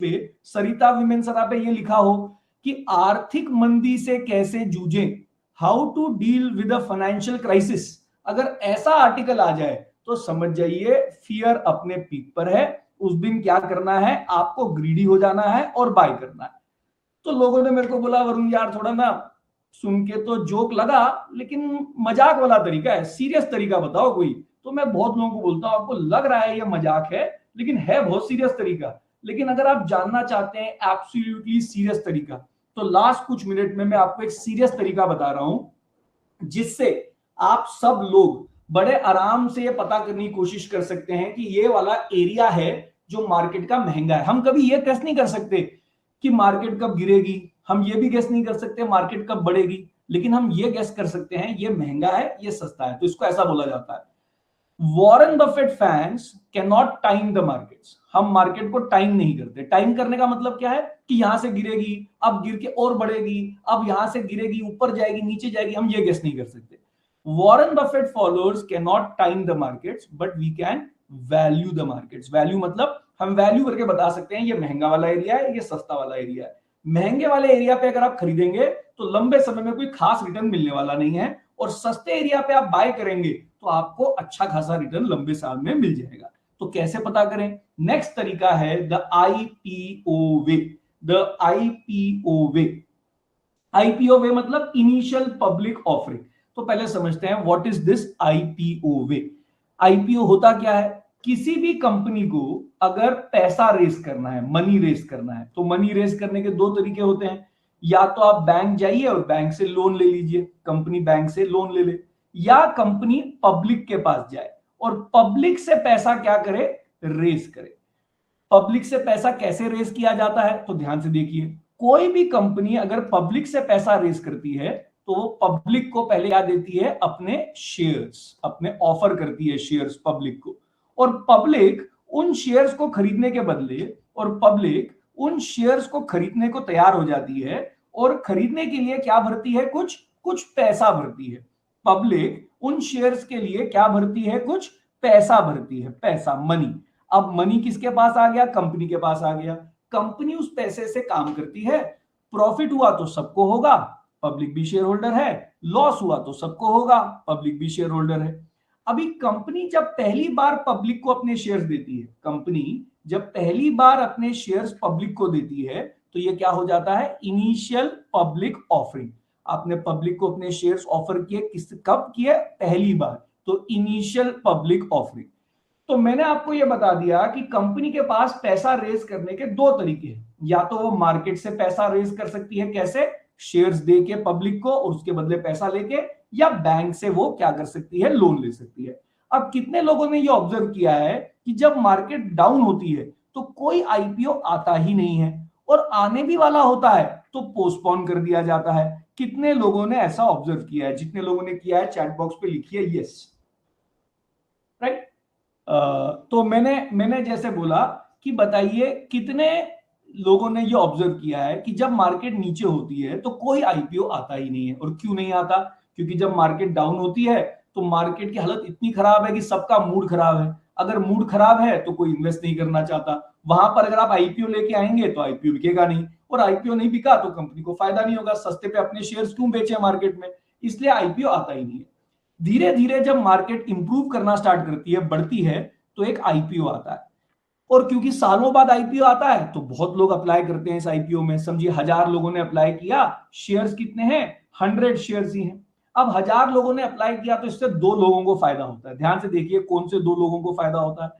पे, सरिता विमेंसरा पे ये लिखा हो कि आर्थिक मंदी से कैसे जूझें, how to deal with a financial crisis, अगर ऐसा आर्टिकल आ जाए तो समझ जाइए फियर अपने पीक पर है। उस दिन क्या करना है, आपको ग्रीडी हो जाना है और बाय करना है। तो लोगों ने मेरे को बोला वरुण यार थोड़ा ना सुन के तो जोक लगा, लेकिन मजाक वाला तरीका है, सीरियस तरीका बताओ कोई। तो मैं बहुत लोगों को बोलता हूं आपको लग रहा है ये मजाक है, लेकिन है बहुत सीरियस तरीका। लेकिन अगर आप जानना चाहते हैं एब्सोल्युटली सीरियस तरीका, तो लास्ट कुछ मिनट में मैं आपको एक सीरियस तरीका बता रहा हूं, जिससे आप सब लोग बड़े आराम से ये पता करने की कोशिश कर सकते हैं कि ये वाला एरिया है जो मार्केट का महंगा है। हम कभी ये टेस्ट नहीं कर सकते कि मार्केट कब गिरेगी, हम ये भी गेस नहीं कर सकते मार्केट कब बढ़ेगी, लेकिन हम ये गेस कर सकते हैं ये महंगा है ये सस्ता है। तो इसको ऐसा बोला जाता है, Warren Buffett fans can not time the markets. हम मार्केट को टाइम नहीं करते। टाइम करने का मतलब क्या है कि यहां से गिरेगी, अब गिर के और बढ़ेगी, अब यहां से गिरेगी ऊपर जाएगी नीचे जाएगी, हम ये गेस नहीं कर सकते। Warren Buffett followers can not time the markets but we can value the markets. Value मतलब हम वैल्यू करके बता सकते हैं ये महंगा वाला एरिया है ये सस्ता वाला एरिया है। महंगे वाले एरिया पे अगर आप खरीदेंगे तो लंबे समय में कोई खास रिटर्न मिलने वाला नहीं है, और सस्ते एरिया पे आप बाय करेंगे तो आपको अच्छा खासा रिटर्न लंबे साल में मिल जाएगा। तो कैसे पता करें, नेक्स्ट तरीका है the IPO way. The IPO way, IPO way मतलब इनिशियल पब्लिक ऑफरिंग। तो पहले समझते हैं what is this IPO way. IPO होता क्या है, किसी भी कंपनी को अगर पैसा रेस करना है, मनी रेस करना है, तो मनी रेस करने के दो तरीके होते हैं। या तो आप बैंक जाइए और बैंक से लोन ले लीजिए, कंपनी बैंक से लोन ले ले, या कंपनी पब्लिक के पास जाए और पब्लिक से पैसा क्या करे, रेस करे। पब्लिक से पैसा कैसे रेस किया जाता है, तो ध्यान से देखिए, कोई भी कंपनी अगर पब्लिक से पैसा रेस करती है तो वो पब्लिक को पहले क्या देती है, अपने शेयर्स, अपने ऑफर करती है शेयर्स पब्लिक को, और पब्लिक उन शेयर्स को खरीदने के बदले, और पब्लिक उन शेयर्स को खरीदने को तैयार हो जाती है, और खरीदने के लिए क्या भरती है, कुछ कुछ पैसा भरती है। पब्लिक उन शेयर्स के लिए क्या भरती है, कुछ पैसा भरती है, पैसा, मनी। अब मनी किसके पास आ गया, कंपनी के पास आ गया। कंपनी उस पैसे से काम करती है, प्रॉफिट हुआ तो सबको होगा, पब्लिक भी शेयर होल्डर है, लॉस हुआ तो सबको होगा, पब्लिक भी शेयर होल्डर है। अभी कंपनी जब पहली बार पब्लिक को अपने शेयर्स देती है, कंपनी जब पहली बार अपने शेयर्स पब्लिक को देती है तो ये क्या हो जाता है, इनिशियल पब्लिक ऑफरिंग। आपने पब्लिक को अपने शेयर्स ऑफर किए, किस कब किए, पहली बार, तो इनिशियल पब्लिक ऑफरिंग। तो मैंने आपको यह बता दिया कि कंपनी के पास पैसा रेज करने के दो तरीके हैं, या तो वो मार्केट से पैसा रेज कर सकती है, कैसे, शेयर्स दे के पब्लिक को और उसके बदले पैसा लेके, या बैंक से वो क्या कर सकती है, लोन ले सकती है। अब कितने लोगों ने ये ऑब्जर्व किया है कि जब मार्केट डाउन होती है तो कोई आईपीओ आता ही नहीं है, और आने भी वाला होता है तो पोस्टपोन कर दिया जाता है। कितने लोगों ने ऐसा ऑब्जर्व किया है, जितने लोगों ने किया है चैट बॉक्स पे लिखिए यस, राइट। तो मैंने जैसे बोला कि बताइए कितने लोगों ने ये ऑब्जर्व किया है कि जब मार्केट नीचे होती है तो कोई आईपीओ आता ही नहीं है। और क्यों नहीं आता, क्योंकि जब मार्केट डाउन होती है तो मार्केट की हालत इतनी खराब है कि सबका मूड खराब है। अगर मूड खराब है तो कोई इन्वेस्ट नहीं करना चाहता। वहां पर अगर आप आईपीओ लेके आएंगे तो आईपीओ बिकेगा नहीं, और आईपीओ नहीं बिका तो कंपनी को फायदा नहीं होगा। सस्ते पे अपने शेयर्स क्यों बेचे मार्केट में, इसलिए आईपीओ आता ही नहीं है। धीरे धीरे जब मार्केट इंप्रूव करना स्टार्ट करती है, बढ़ती है, तो एक आईपीओ आता है। और क्योंकि सालों बाद आईपीओ आता है तो बहुत लोग अप्लाई करते हैं इस आईपीओ में। समझिए 1000 लोगों ने अप्लाई किया, शेयर्स कितने हैं, 100 शेयर्स ही हैं। अब 1000 लोगों ने अप्लाई किया तो इससे दो लोगों को फायदा होता है। ध्यान से देखिए कौन से दो लोगों को फायदा होता है।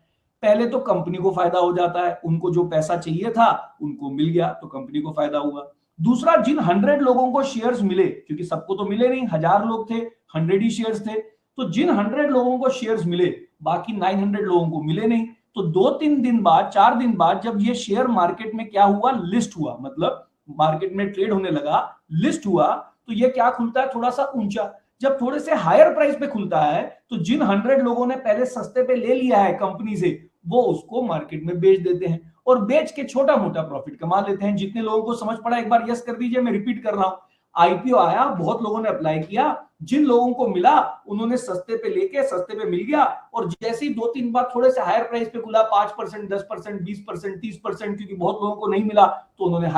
पहले तो कंपनी को फायदा हो जाता है, उनको जो पैसा चाहिए था उनको मिल गया तो कंपनी को फायदा हुआ। दूसरा, जिन 100 लोगों को शेयर्स मिले, क्योंकि सबको तो मिले नहीं, 1000 लोग थे, 100 ही शेयर्स थे, तो जिन 100 लोगों को शेयर्स मिले बाकी 900 लोगों को मिले नहीं। तो 2-3 दिन बाद, 4 दिन बाद जब ये शेयर मार्केट में क्या हुआ, लिस्ट हुआ, मतलब मार्केट में ट्रेड होने लगा, लिस्ट हुआ, तो ये क्या खुलता है, थोड़ा सा ऊंचा। जब थोड़े से हायर प्राइस पे खुलता है तो जिन 100 लोगों ने पहले सस्ते पे ले लिया है कंपनी से, वो उसको मार्केट में बेच देते हैं और बेच के छोटा मोटा प्रॉफिट कमा लेते हैं। जितने लोगों को समझ पड़ा एक बार यस कर दीजिए, मैं रिपीट कर रहा हूं। आईपीओ आया, बहुत लोगों ने अप्लाई किया, जिन लोगों को मिला उन्होंने सस्ते पे लेके सस्ते पे मिल गया, और जैसे ही 2-3 बार थोड़े से हायर प्राइस पे खुला 5%, 10%, 20%, 30%, क्योंकि बहुत लोगों को नहीं मिला तो उन्होंने